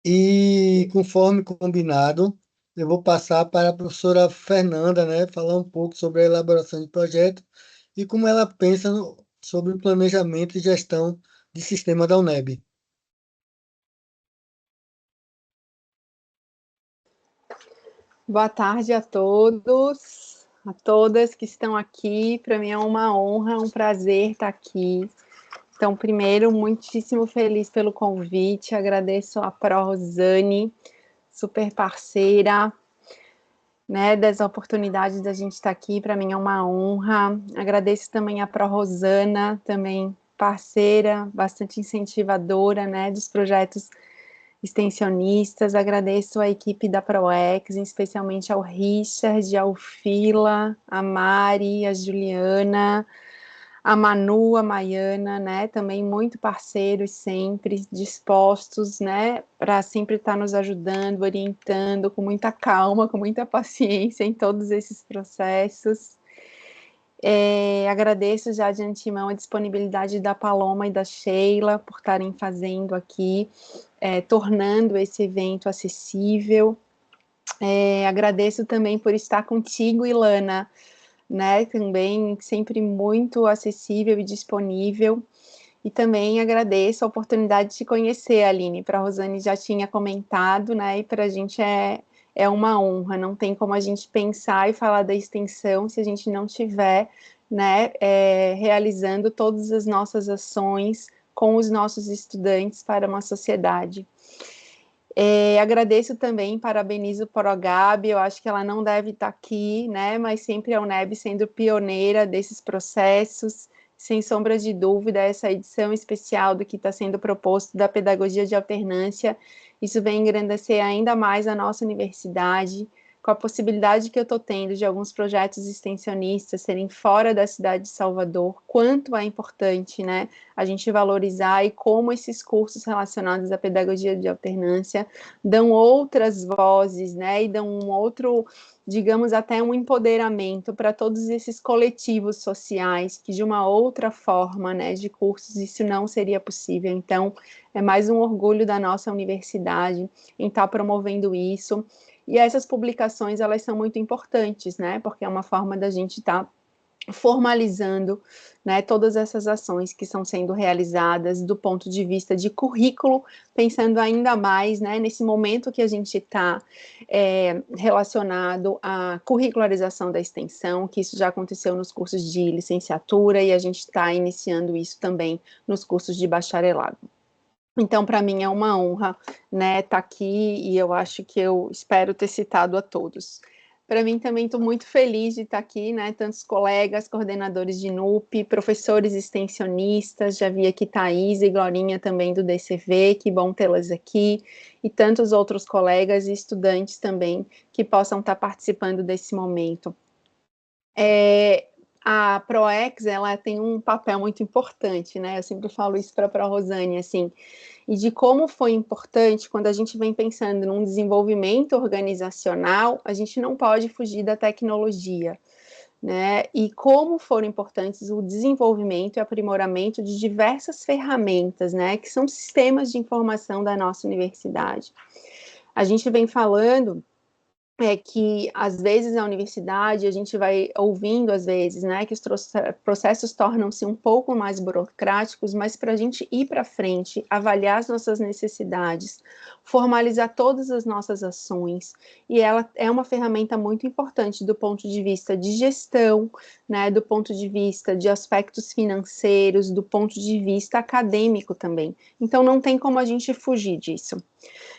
E, conforme combinado, eu vou passar para a professora Fernanda, né, falar um pouco sobre a elaboração de projeto e como ela pensa sobre o planejamento e gestão de sistema da UNEB. Boa tarde a todos, a todas que estão aqui. Para mim é uma honra, um prazer estar aqui. Então, primeiro, muitíssimo feliz pelo convite. Agradeço a Pro Rosane, super parceira, né, das oportunidades da gente estar aqui. Para mim é uma honra. Agradeço também a Pro Rosana, também parceira, bastante incentivadora, né, dos projetos extensionistas. Agradeço a equipe da ProEx, especialmente ao Richard, ao Fila, a Mari, a Juliana, a Manu, a Maiana, né, também muito parceiros sempre, dispostos, né, para sempre estar nos ajudando, orientando, com muita calma, com muita paciência em todos esses processos. Agradeço já de antemão a disponibilidade da Paloma e da Sheila por estarem fazendo aqui, tornando esse evento acessível. Agradeço também por estar contigo, Ilana, né, também sempre muito acessível e disponível. E também agradeço a oportunidade de te conhecer, Aline. Para a Rosane já tinha comentado, né, e para a gente é uma honra. Não tem como a gente pensar e falar da extensão se a gente não tiver, né, realizando todas as nossas ações com os nossos estudantes para uma sociedade. Agradeço também, parabenizo a Gabi, eu acho que ela não deve estar aqui, né, mas sempre a UNEB sendo pioneira desses processos, sem sombra de dúvida, essa edição especial do que está sendo proposto da pedagogia de alternância, isso vem engrandecer ainda mais a nossa universidade, com a possibilidade que eu estou tendo de alguns projetos extensionistas serem fora da cidade de Salvador, quanto é importante, né, a gente valorizar e como esses cursos relacionados à pedagogia de alternância dão outras vozes, né, e dão um outro, digamos, até um empoderamento para todos esses coletivos sociais, que de uma outra forma, né, de cursos, isso não seria possível. Então, é mais um orgulho da nossa universidade em estar promovendo isso. E essas publicações, elas são muito importantes, né, porque é uma forma da gente estar formalizando, né, todas essas ações que estão sendo realizadas do ponto de vista de currículo, pensando ainda mais, né, nesse momento que a gente está relacionado à curricularização da extensão, que isso já aconteceu nos cursos de licenciatura e a gente está iniciando isso também nos cursos de bacharelado. Então, para mim é uma honra, né, estar aqui e eu acho que eu espero ter citado a todos. Para mim também estou muito feliz de estar aqui, né, tantos colegas, coordenadores de NUP, professores extensionistas, já vi aqui Thaís e Glorinha também do DCV, que bom tê-las aqui, e tantos outros colegas e estudantes também que possam estar participando desse momento. A ProEx, ela tem um papel muito importante, né, eu sempre falo isso para a Rosane, assim, e de como foi importante quando a gente vem pensando num desenvolvimento organizacional, a gente não pode fugir da tecnologia, né? E como foram importantes o desenvolvimento e aprimoramento de diversas ferramentas, né? Que são sistemas de informação da nossa universidade. A gente vem falando que às vezes a universidade, a gente vai ouvindo às vezes, né, que os processos tornam-se um pouco mais burocráticos, mas para a gente ir para frente, avaliar as nossas necessidades, formalizar todas as nossas ações, e ela é uma ferramenta muito importante do ponto de vista de gestão, né, do ponto de vista de aspectos financeiros, do ponto de vista acadêmico também. Então não tem como a gente fugir disso.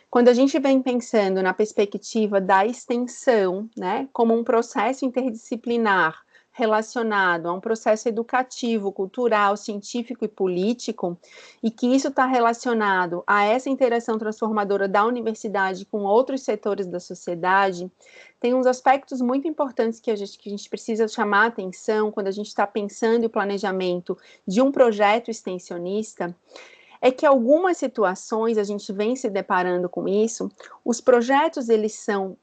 Quando a gente vem pensando na perspectiva da extensão, né, como um processo interdisciplinar relacionado a um processo educativo, cultural, científico e político, e que isso está relacionado a essa interação transformadora da universidade com outros setores da sociedade, tem uns aspectos muito importantes que a gente precisa chamar a atenção quando a gente está pensando em planejamento de um projeto extensionista, é que algumas situações a gente vem se deparando com isso, os projetos eles são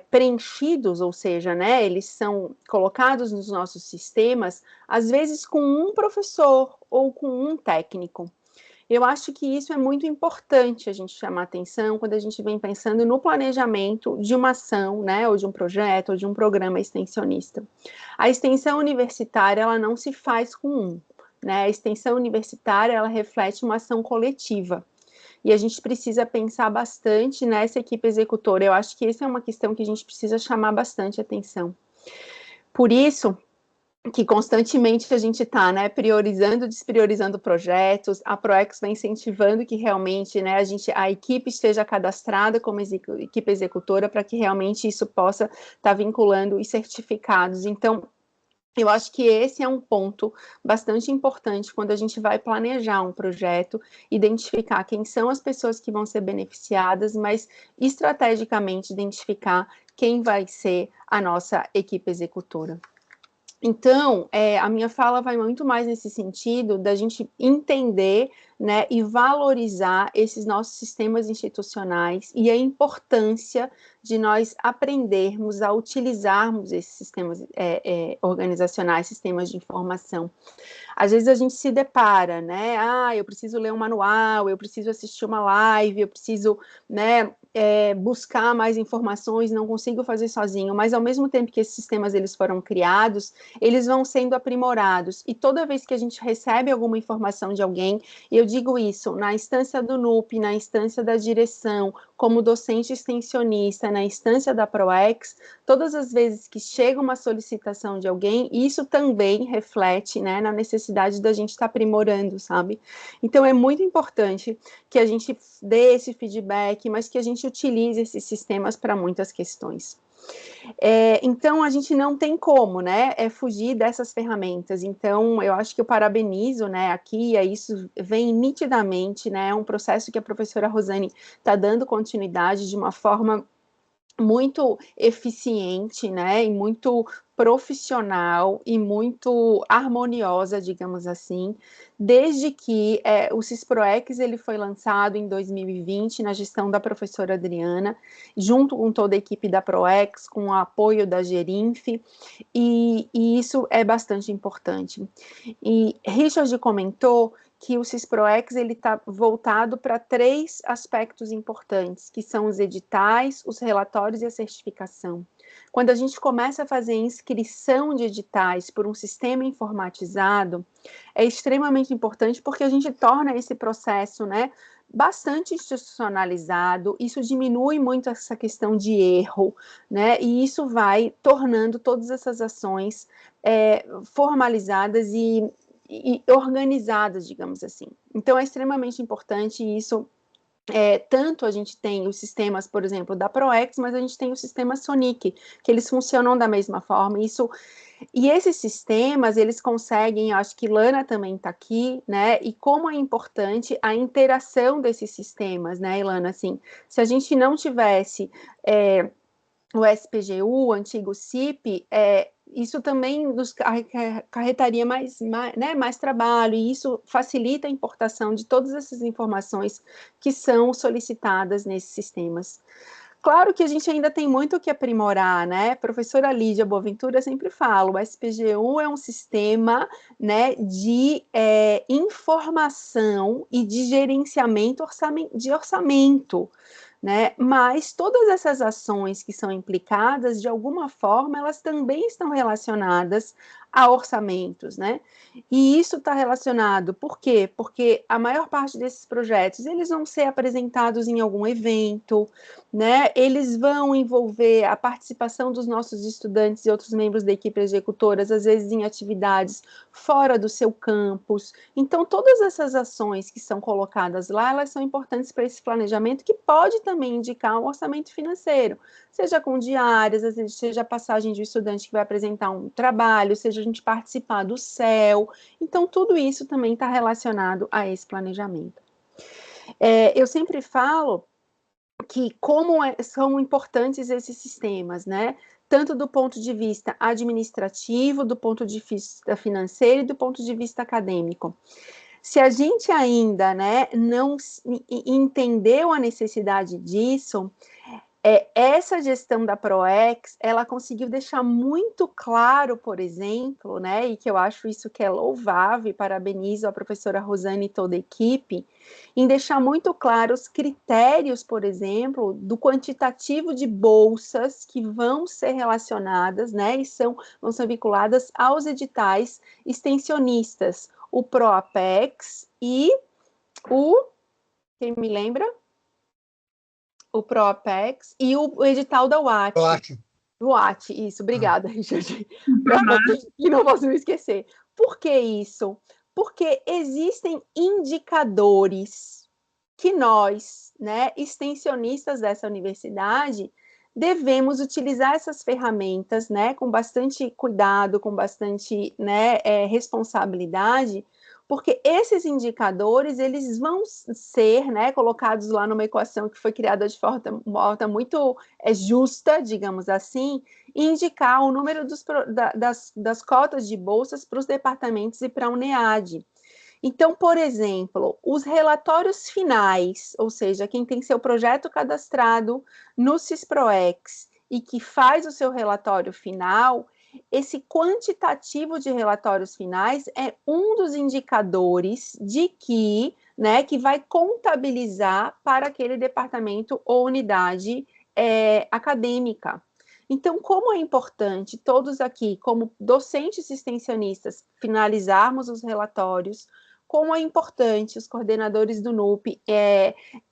preenchidos, ou seja, né, eles são colocados nos nossos sistemas, às vezes com um professor ou com um técnico. Eu acho que isso é muito importante a gente chamar atenção quando a gente vem pensando no planejamento de uma ação, né, ou de um projeto, ou de um programa extensionista. A extensão universitária, ela não se faz com um, né? A extensão universitária, ela reflete uma ação coletiva. E a gente precisa pensar bastante nessa equipe executora. Eu acho que essa é uma questão que a gente precisa chamar bastante atenção. Por isso que constantemente a gente está, né, priorizando, despriorizando projetos, a ProEx vem incentivando que realmente, né, a equipe esteja cadastrada como equipe executora para que realmente isso possa estar vinculando os certificados. Então, eu acho que esse é um ponto bastante importante quando a gente vai planejar um projeto, identificar quem são as pessoas que vão ser beneficiadas, mas estrategicamente identificar quem vai ser a nossa equipe executora. Então, a minha fala vai muito mais nesse sentido da gente entender, né, e valorizar esses nossos sistemas institucionais e a importância de nós aprendermos a utilizarmos esses sistemas organizacionais, sistemas de informação. Às vezes a gente se depara, né, eu preciso ler um manual, eu preciso assistir uma live, eu preciso, né, buscar mais informações, não consigo fazer sozinho, mas ao mesmo tempo que esses sistemas eles foram criados, eles vão sendo aprimorados, e toda vez que a gente recebe alguma informação de alguém, e eu digo isso na instância do NUP, na instância da direção, como docente extensionista, na instância da ProEx, todas as vezes que chega uma solicitação de alguém, isso também reflete, né, na necessidade da gente estar aprimorando, sabe? Então é muito importante que a gente dê esse feedback, mas que a gente utilize esses sistemas para muitas questões. Então, a gente não tem como, né, fugir dessas ferramentas. Então, eu acho que eu parabenizo, né, aqui, isso vem nitidamente, né, é um processo que a professora Rosane está dando continuidade de uma forma muito eficiente, né, e muito profissional e muito harmoniosa, digamos assim, desde que o CISPROEX ele foi lançado em 2020 na gestão da professora Adriana, junto com toda a equipe da ProEx, com o apoio da Gerinf, e isso é bastante importante. E Richard comentou que o CISPROEX ele está voltado para 3 aspectos importantes, que são os editais, os relatórios e a certificação. Quando a gente começa a fazer inscrição de editais por um sistema informatizado, é extremamente importante porque a gente torna esse processo, né, bastante institucionalizado, isso diminui muito essa questão de erro, né, e isso vai tornando todas essas ações formalizadas e organizadas, digamos assim. Então, é extremamente importante isso. Tanto a gente tem os sistemas, por exemplo, da ProEx, mas a gente tem o sistema Sonic, que eles funcionam da mesma forma. E esses sistemas, eles conseguem, eu acho que Lana também está aqui, né? E como é importante a interação desses sistemas, né, Ilana? Assim, se a gente não tivesse o SPGU, o antigo CIP, isso também nos carretaria mais trabalho, e isso facilita a importação de todas essas informações que são solicitadas nesses sistemas. Claro que a gente ainda tem muito o que aprimorar, né? Professora Lídia Boaventura sempre fala, o SPGU é um sistema, né, de informação e de gerenciamento de orçamento, né? Mas todas essas ações que são implicadas, de alguma forma, elas também estão relacionadas a orçamentos, né? E isso está relacionado, por quê? Porque a maior parte desses projetos, eles vão ser apresentados em algum evento, né? Eles vão envolver a participação dos nossos estudantes e outros membros da equipe executoras, às vezes em atividades fora do seu campus. Então, todas essas ações que são colocadas lá, elas são importantes para esse planejamento, que pode também indicar um orçamento financeiro, seja com diárias, às vezes seja a passagem de um estudante que vai apresentar um trabalho, seja a gente participar do CEL. Então, tudo isso também está relacionado a esse planejamento. Eu sempre falo que como são importantes esses sistemas, né? Tanto do ponto de vista administrativo, do ponto de vista financeiro e do ponto de vista acadêmico. Se a gente ainda, né, não entendeu a necessidade disso, essa gestão da ProEx, ela conseguiu deixar muito claro, por exemplo, né, e que eu acho isso que é louvável, e parabenizo a professora Rosane e toda a equipe, em deixar muito claro os critérios, por exemplo, do quantitativo de bolsas que vão ser relacionadas, né, e vão ser vinculadas aos editais extensionistas, o ProApex e quem me lembra? O ProApex e o edital da Eu UAT. acho. Do UAT, isso, Ah, obrigada, Richard. E não posso me esquecer. Por que isso? Porque existem indicadores que nós, né, extensionistas dessa universidade, devemos utilizar essas ferramentas, né, com bastante cuidado, com bastante, né, responsabilidade, porque esses indicadores, eles vão ser, né, colocados lá numa equação que foi criada de forma muito justa, digamos assim, e indicar o número das cotas de bolsas para os departamentos e para a UNEAD. Então, por exemplo, os relatórios finais, ou seja, quem tem seu projeto cadastrado no CISPROEX e que faz o seu relatório final, esse quantitativo de relatórios finais é um dos indicadores de que, né, que vai contabilizar para aquele departamento ou unidade acadêmica. Então, como é importante todos aqui, como docentes extensionistas, finalizarmos os relatórios, como é importante os coordenadores do NUP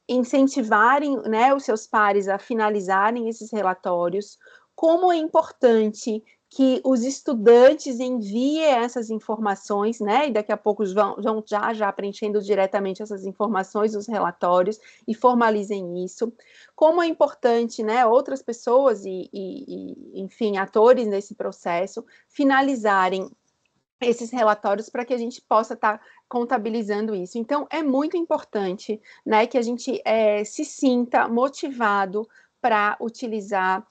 incentivarem, né, os seus pares a finalizarem esses relatórios, como é importante que os estudantes enviem essas informações, né, e daqui a pouco vão já preenchendo diretamente essas informações, os relatórios, e formalizem isso. Como é importante, né, outras pessoas enfim, atores nesse processo, finalizarem esses relatórios para que a gente possa estar contabilizando isso. Então, é muito importante, né, que a gente se sinta motivado para utilizar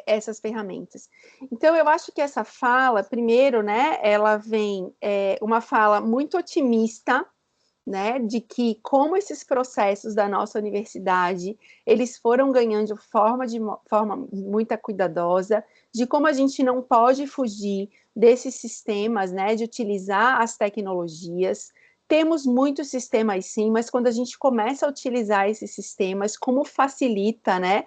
essas ferramentas. Então, eu acho que essa fala, primeiro, né, ela vem uma fala muito otimista, né, de que como esses processos da nossa universidade, eles foram ganhando forma muito cuidadosa, de como a gente não pode fugir desses sistemas, né, de utilizar as tecnologias. Temos muitos sistemas sim, mas quando a gente começa a utilizar esses sistemas, como facilita, né,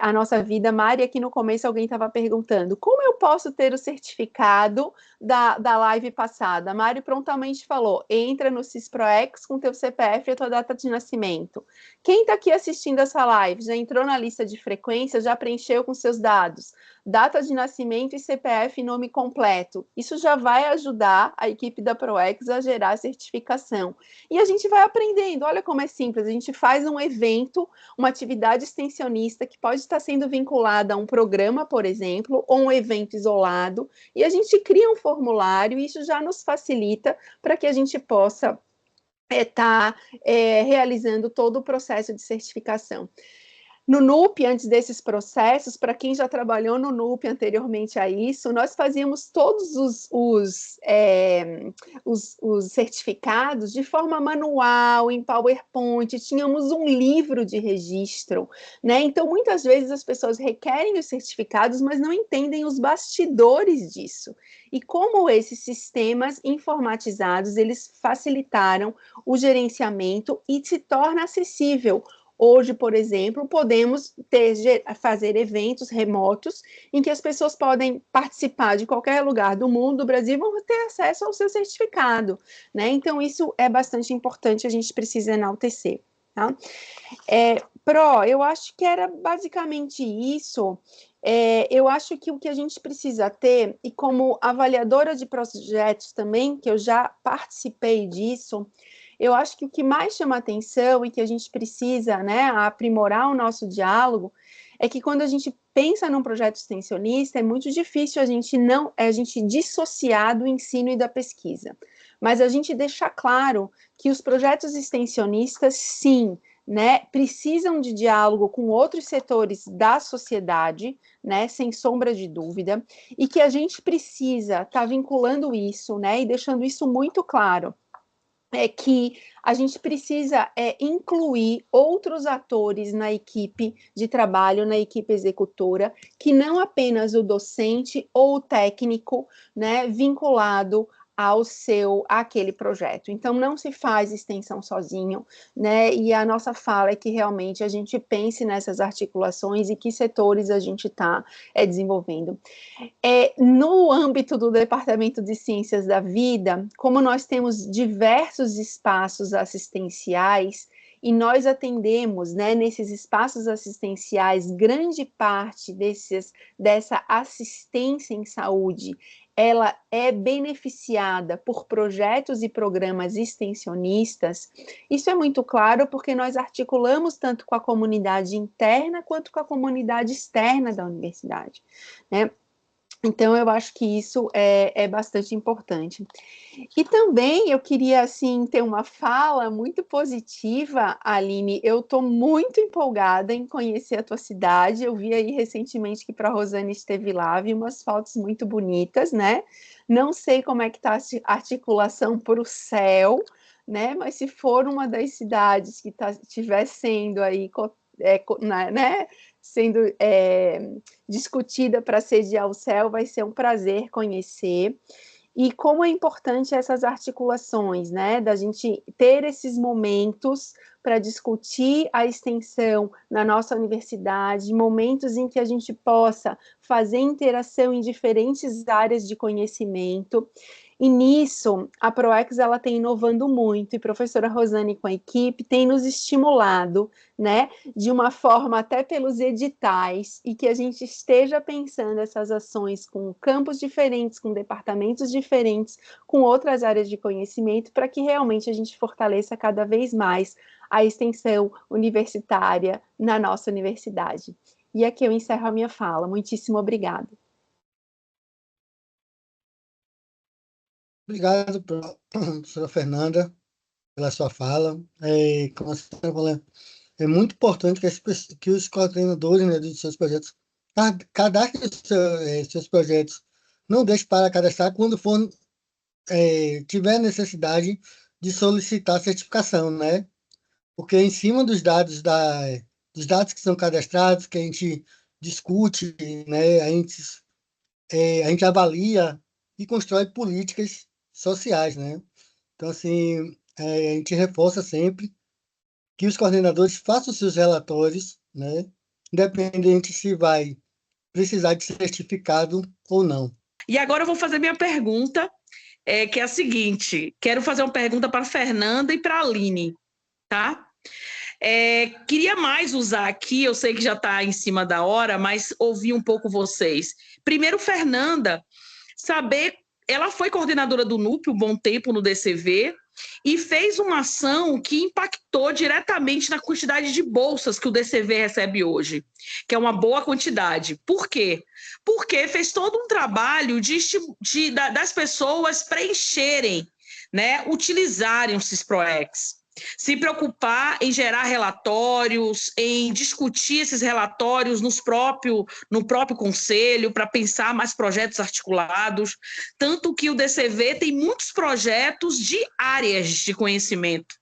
a nossa vida. Mari, aqui no começo alguém estava perguntando, como eu posso ter o certificado da live passada? A Mari prontamente falou, entra no CISPROEX com teu CPF e a tua data de nascimento. Quem está aqui assistindo essa live, já entrou na lista de frequência, já preencheu com seus dados, data de nascimento e CPF e nome completo. Isso já vai ajudar a equipe da ProEx a gerar a certificação. E a gente vai aprendendo, olha como é simples, a gente faz um evento, uma atividade extensionista que pode estar sendo vinculada a um programa, por exemplo, ou um evento isolado, e a gente cria um formulário, e isso já nos facilita para que a gente possa estar realizando todo o processo de certificação. No NUP, antes desses processos, para quem já trabalhou no NUP anteriormente a isso, nós fazíamos todos os certificados de forma manual, em PowerPoint, tínhamos um livro de registro, né? Então, muitas vezes as pessoas requerem os certificados, mas não entendem os bastidores disso. E como esses sistemas informatizados, eles facilitaram o gerenciamento e se torna acessível. Hoje, por exemplo, podemos fazer eventos remotos em que as pessoas podem participar de qualquer lugar do mundo, do Brasil, e vão ter acesso ao seu certificado, né? Então, isso é bastante importante, a gente precisa enaltecer, tá? Eu acho que era basicamente isso. Eu acho que o que a gente precisa ter, e como avaliadora de projetos também, que eu já participei disso, eu acho que o que mais chama atenção e que a gente precisa, né, aprimorar o nosso diálogo é que quando a gente pensa num projeto extensionista, é muito difícil a gente dissociar do ensino e da pesquisa. Mas a gente deixar claro que os projetos extensionistas, sim, né, precisam de diálogo com outros setores da sociedade, né, sem sombra de dúvida, e que a gente precisa estar vinculando isso, né, e deixando isso muito claro, é que a gente precisa incluir outros atores na equipe de trabalho, na equipe executora, que não apenas o docente ou o técnico, né, vinculado àquele projeto. Então, não se faz extensão sozinho, né, e a nossa fala é que realmente a gente pense nessas articulações e que setores a gente está desenvolvendo. No âmbito do Departamento de Ciências da Vida, como nós temos diversos espaços assistenciais, e nós atendemos, né, nesses espaços assistenciais, grande parte dessa assistência em saúde, ela é beneficiada por projetos e programas extensionistas. Isso é muito claro porque nós articulamos tanto com a comunidade interna quanto com a comunidade externa da universidade, né? Então, eu acho que isso é bastante importante. E também eu queria, assim, ter uma fala muito positiva, Aline. Eu estou muito empolgada em conhecer a tua cidade. Eu vi aí recentemente que para a Rosane esteve lá, vi umas fotos muito bonitas, né? Não sei como é que está a articulação para o céu, né? Mas se for uma das cidades que estiver sendo aí, né? Sendo discutida para sediar o céu, vai ser um prazer conhecer. E como é importante essas articulações, né? Da gente ter esses momentos para discutir a extensão na nossa universidade, momentos em que a gente possa fazer interação em diferentes áreas de conhecimento. E nisso, a ProEx ela tem inovando muito, e a professora Rosane com a equipe tem nos estimulado, né, de uma forma até pelos editais, e que a gente esteja pensando essas ações com campos diferentes, com departamentos diferentes, com outras áreas de conhecimento, para que realmente a gente fortaleça cada vez mais a extensão universitária na nossa universidade. E aqui eu encerro a minha fala. Muitíssimo obrigada. Obrigado, professora Fernanda, pela sua fala. Como você está falando, é muito importante que os coordenadores, né, dos seus projetos cadastrem seus projetos. Não deixe para cadastrar quando tiver necessidade de solicitar certificação, né? Porque em cima dos dados que são cadastrados, que a gente discute, né, a gente avalia e constrói políticas sociais, né? Então, assim, a gente reforça sempre que os coordenadores façam seus relatórios, né? Independente se vai precisar de certificado ou não. E agora eu vou fazer minha pergunta, que é a seguinte: quero fazer uma pergunta para a Fernanda e para a Aline, tá? Queria mais usar aqui, eu sei que já está em cima da hora, mas ouvir um pouco vocês. Primeiro, Fernanda, saber, ela foi coordenadora do NUP um bom tempo no DCV e fez uma ação que impactou diretamente na quantidade de bolsas que o DCV recebe hoje, que é uma boa quantidade. Por quê? Porque fez todo um trabalho das pessoas preencherem, né, utilizarem o CISPROEX. Se preocupar em gerar relatórios, em discutir esses relatórios no próprio conselho, para pensar mais projetos articulados, tanto que o DCV tem muitos projetos de áreas de conhecimento,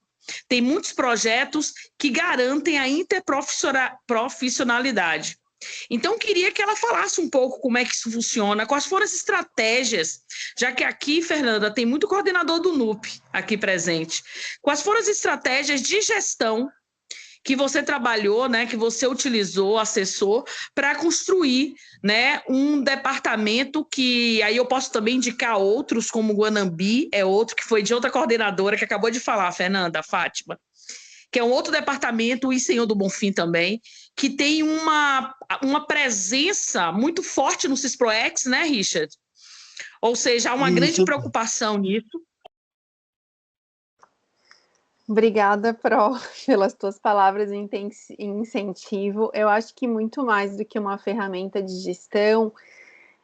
tem muitos projetos que garantem a interprofissionalidade. Então, queria que ela falasse um pouco como é que isso funciona, quais foram as estratégias, já que aqui, Fernanda, tem muito coordenador do NUP aqui presente. Quais foram as estratégias de gestão que você trabalhou, né, que você utilizou, acessou, para construir, né, um departamento que, aí eu posso também indicar outros, como o Guanambi, é outro que foi de outra coordenadora que acabou de falar, Fernanda, Fátima, que é um outro departamento, e Senhor do Bonfim também, que tem uma presença muito forte no CISPROEX, né, Richard? Ou seja, há uma grande preocupação nisso. Obrigada, Pro, pelas tuas palavras em incentivo. Eu acho que muito mais do que uma ferramenta de gestão,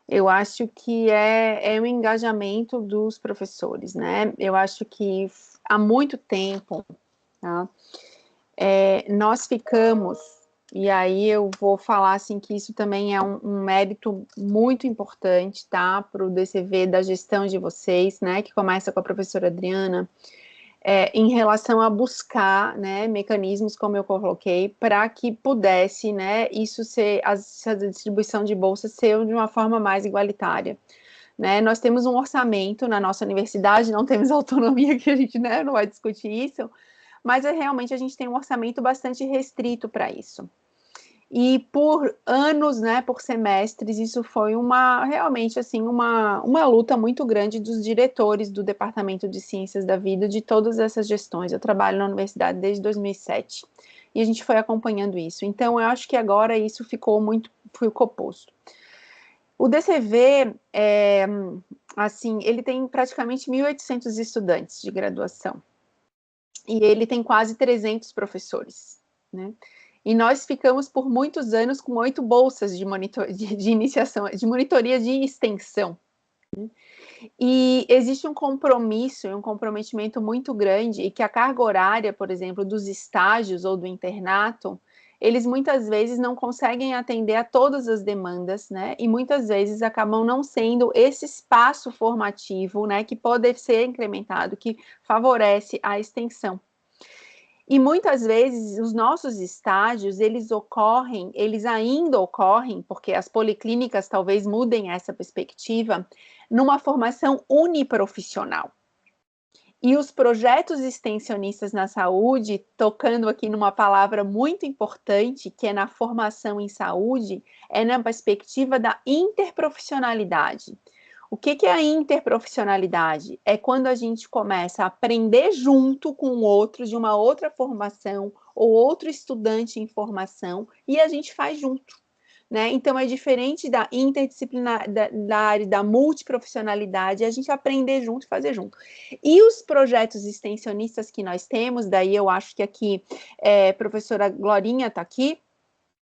eu acho que é o engajamento dos professores, né? Eu acho que há muito tempo, tá? Nós ficamos, e aí eu vou falar assim que isso também é um mérito muito importante, tá? Para o DCV da gestão de vocês, né? Que começa com a professora Adriana. em relação a buscar, né, mecanismos, como eu coloquei, para que pudesse, né, isso ser, essa distribuição de bolsas ser de uma forma mais igualitária. Né? Nós temos um orçamento na nossa universidade, não temos autonomia, que a gente, né, não vai discutir isso, mas realmente a gente tem um orçamento bastante restrito para isso. E por anos, né, por semestres, isso foi realmente assim, uma luta muito grande dos diretores do Departamento de Ciências da Vida, de todas essas gestões. Eu trabalho na universidade desde 2007, e a gente foi acompanhando isso. Então, eu acho que agora isso ficou posto. O DCV, assim, ele tem praticamente 1.800 estudantes de graduação, e ele tem quase 300 professores, né? E nós ficamos por muitos anos com 8 bolsas de iniciação, de monitoria de extensão. Né? E existe um compromisso e um comprometimento muito grande, e que a carga horária, por exemplo, dos estágios ou do internato, eles muitas vezes não conseguem atender a todas as demandas, né? E muitas vezes acabam não sendo esse espaço formativo, né, que pode ser incrementado, que favorece a extensão. E muitas vezes os nossos estágios, eles ainda ocorrem, porque as policlínicas talvez mudem essa perspectiva, numa formação uniprofissional. E os projetos extensionistas na saúde, tocando aqui numa palavra muito importante, que é na formação em saúde, é na perspectiva da interprofissionalidade. O que é a interprofissionalidade? É quando a gente começa a aprender junto com o outro de uma outra formação ou outro estudante em formação, e a gente faz junto. Né? Então, é diferente da interdisciplinaridade, da multiprofissionalidade, a gente aprender junto e fazer junto. E os projetos extensionistas que nós temos, daí eu acho que aqui, professora Glorinha está aqui,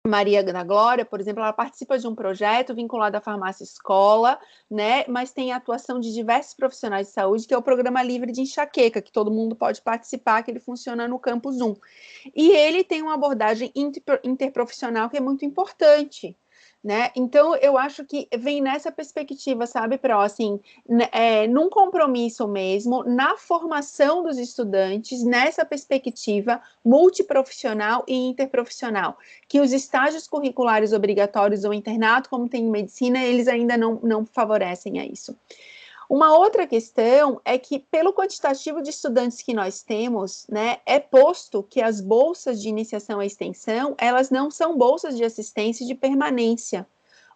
Maria da Glória, por exemplo, ela participa de um projeto vinculado à farmácia escola, né, mas tem a atuação de diversos profissionais de saúde, que é o Programa Livre de Enxaqueca, que todo mundo pode participar, que ele funciona no Campus 1. E ele tem uma abordagem interprofissional que é muito importante, né? Então, eu acho que vem nessa perspectiva, sabe, Pro, assim, num compromisso mesmo, na formação dos estudantes, nessa perspectiva multiprofissional e interprofissional, que os estágios curriculares obrigatórios ou internato, como tem em medicina, eles ainda não favorecem a isso. Uma outra questão é que, pelo quantitativo de estudantes que nós temos, né, é posto que as bolsas de iniciação à extensão, elas não são bolsas de assistência e de permanência.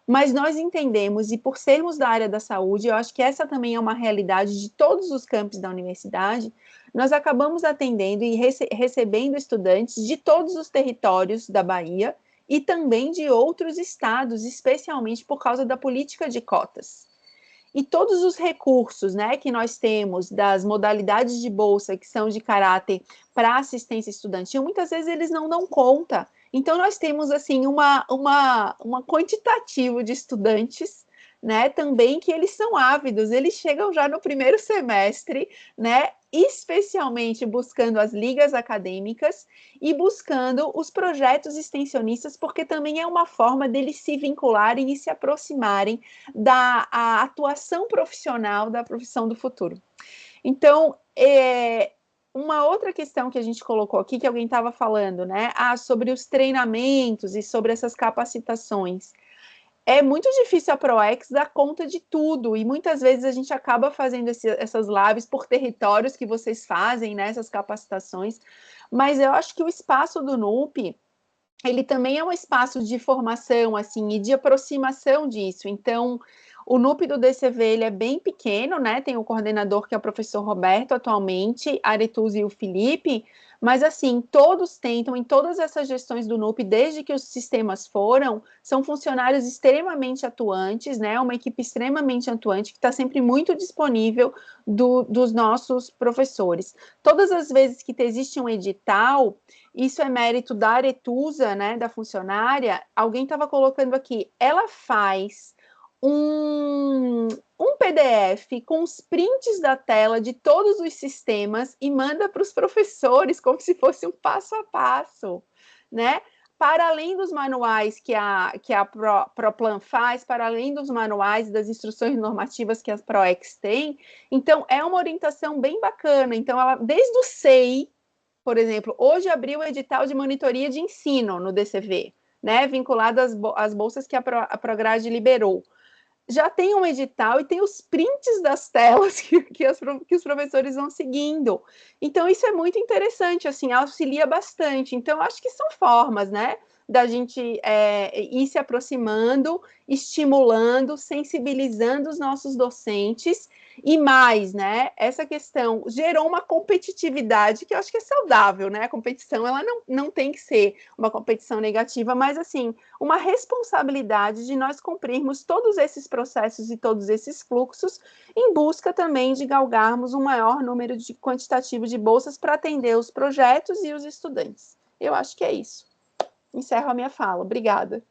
Mas nós entendemos, e por sermos da área da saúde, eu acho que essa também é uma realidade de todos os campos da universidade, nós acabamos atendendo e recebendo estudantes de todos os territórios da Bahia e também de outros estados, especialmente por causa da política de cotas. E todos os recursos, né, que nós temos das modalidades de bolsa que são de caráter para assistência estudantil, muitas vezes eles não dão conta. Então, nós temos, assim, uma quantitativo de estudantes, né, também que eles são ávidos, eles chegam já no primeiro semestre, né, especialmente buscando as ligas acadêmicas e buscando os projetos extensionistas, porque também é uma forma deles se vincularem e se aproximarem da atuação profissional da profissão do futuro. Então, uma outra questão que a gente colocou aqui, que alguém estava falando, né, sobre os treinamentos e sobre essas capacitações. É muito difícil a ProEx dar conta de tudo, e muitas vezes a gente acaba fazendo essas lives por territórios que vocês fazem, né, essas capacitações, mas eu acho que o espaço do NUP, ele também é um espaço de formação, assim, e de aproximação disso. Então, o NUP do DCV, ele é bem pequeno, né, tem o coordenador que é o professor Roberto atualmente, a Arethusa e o Felipe, mas assim, todos tentam, em todas essas gestões do NUP, desde que os sistemas foram, são funcionários extremamente atuantes, né, uma equipe extremamente atuante, que está sempre muito disponível dos nossos professores. Todas as vezes que existe um edital, isso é mérito da Arethusa, né, da funcionária, alguém estava colocando aqui, ela faz um PDF com os prints da tela de todos os sistemas e manda para os professores como se fosse um passo a passo, né? para além dos manuais que a ProPlan faz, para além dos manuais e das instruções normativas que a ProEx tem. Então, é uma orientação bem bacana. Então, ela, desde o SEI, por exemplo, hoje abriu o edital de monitoria de ensino no DCV, né, vinculado às bolsas que a Prograde liberou. Já tem um edital e tem os prints das telas que os professores vão seguindo. Então, isso é muito interessante, assim, auxilia bastante. Então, acho que são formas, né, da gente ir se aproximando, estimulando, sensibilizando os nossos docentes, e mais, né, essa questão gerou uma competitividade que eu acho que é saudável, né, a competição, ela não tem que ser uma competição negativa, mas, assim, uma responsabilidade de nós cumprirmos todos esses processos e todos esses fluxos, em busca também de galgarmos um maior número quantitativo de bolsas para atender os projetos e os estudantes. Eu acho que é isso. Encerro a minha fala. Obrigada.